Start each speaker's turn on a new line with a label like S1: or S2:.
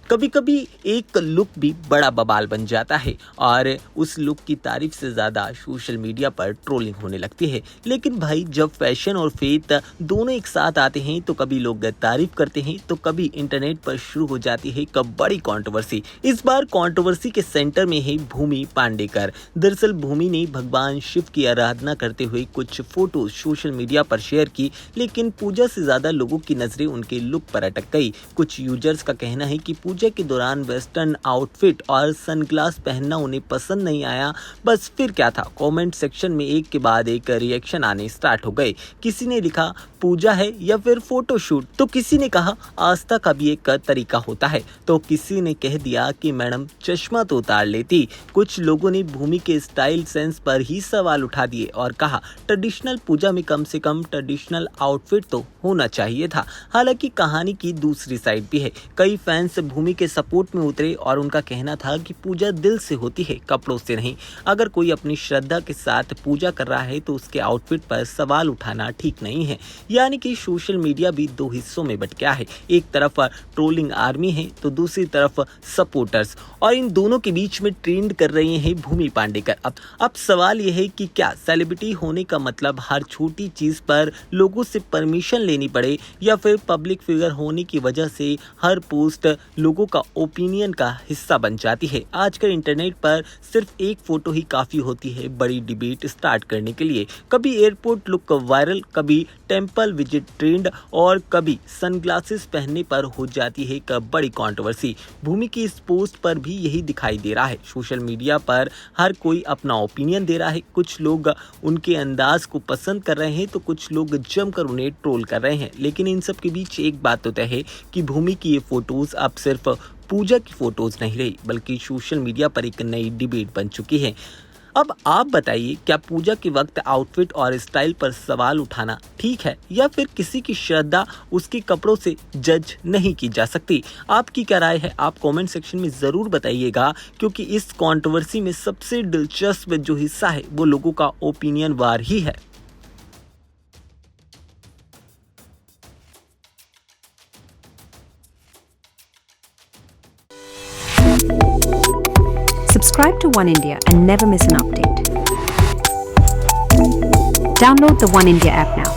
S1: कभी कभी एक लुक भी बड़ा बवाल बन जाता है और उस लुक की तारीफ से ज़्यादा सोशल मीडिया पर ट्रोलिंग होने लगती है। लेकिन भाई जब फैशन और फेथ दोनों एक साथ आते हैं तो कभी लोग तारीफ करते हैं तो कभी इंटरनेट पर शुरू हो जाती है कब बड़ी कंट्रोवर्सी। इस बार कंट्रोवर्सी के सेंटर में है भूमि पांडेकर। दरअसल भूमि ने भगवान शिव की आराधना करते हुए कुछ फोटो सोशल मीडिया पर शेयर की, लेकिन पूजा से ज़्यादा लोगों की नज़रें उनके लुक पर अटक गई। कुछ यूजर्स का कहना है कि पूजा के दौरान वेस्टर्न आउटफिट और सनग्लास पहनना उन्हें पसंद नहीं आया। बस फिर क्या था, कमेंट सेक्शन में एक के बाद एक रिएक्शन आने स्टार्ट हो गए। किसी ने लिखा पूजा है या फिर फोटोशूट, तो किसी ने कहा आस्था का भी एक तरीका होता है, तो किसी ने कह दिया कि मैडम चश्मा तो उतार लेती। कुछ लोगों ने भूमि के स्टाइल सेंस पर ही सवाल उठा दिए और कहा ट्रेडिशनल पूजा में कम से कम ट्रेडिशनल आउटफिट तो होना चाहिए था। हालांकि कहानी की दूसरी साइड भी है। कई फैंस भूमि के सपोर्ट में उतरे और उनका कहना था कि पूजा दिल से होती है, कपड़ों से नहीं। अगर कोई अपनी श्रद्धा के साथ पूजा कर रहा है तो उसके आउटफिट पर सवाल उठाना ठीक नहीं है। यानी कि सोशल मीडिया भी दो हिस्सों में बट गया है। एक तरफ ट्रोलिंग आर्मी है तो दूसरी तरफ सपोर्टर्स, और इन दोनों के बीच में ट्रेंड कर रहे हैं भूमि पांडेकर। अब सवाल यह है कि क्या सेलिब्रिटी होने का मतलब हर छोटी चीज पर लोगों से परमिशन लेनी पड़े, या फिर पब्लिक फिगर होने की वजह से हर पोस्ट लोगों का ओपिनियन का हिस्सा बन जाती है। आजकल इंटरनेट पर सिर्फ एक फोटो ही काफी होती है बड़ी डिबेट स्टार्ट करने के लिए। कभी एयरपोर्ट लुक वायरल, कभी टेंपल विजिट ट्रेंड, और कभी सनग्लासेस पहनने पर हो जाती है एक बड़ी कंट्रोवर्सी। भूमि की इस पोस्ट पर भी यही दिखाई दे रहा है। सोशल मीडिया पर हर कोई अपना ओपिनियन दे रहा है। कुछ लोग उनके अंदाज को पसंद कर रहे हैं तो कुछ लोग जमकर उन्हें ट्रोल कर रहे हैं। लेकिन इन सब के बीच एक बात तो तय है कि भूमि की ये फोटोज अब सिर्फ पूजा की फोटोज नहीं रही, बल्कि सोशल मीडिया पर एक नई डिबेट बन चुकी है। अब आप बताइए, क्या पूजा के वक्त आउटफिट और स्टाइल पर सवाल उठाना ठीक है, या फिर किसी की श्रद्धा उसके कपड़ों से जज नहीं की जा सकती? आपकी क्या राय है, आप कमेंट सेक्शन में ज़रूर बताइएगा, क्योंकि इस कंट्रोवर्सी में सबसे दिलचस्प जो हिस्सा है वो लोगों का ओपिनियन वार ही है।
S2: Subscribe to One India and never miss an update. Download the One India app now.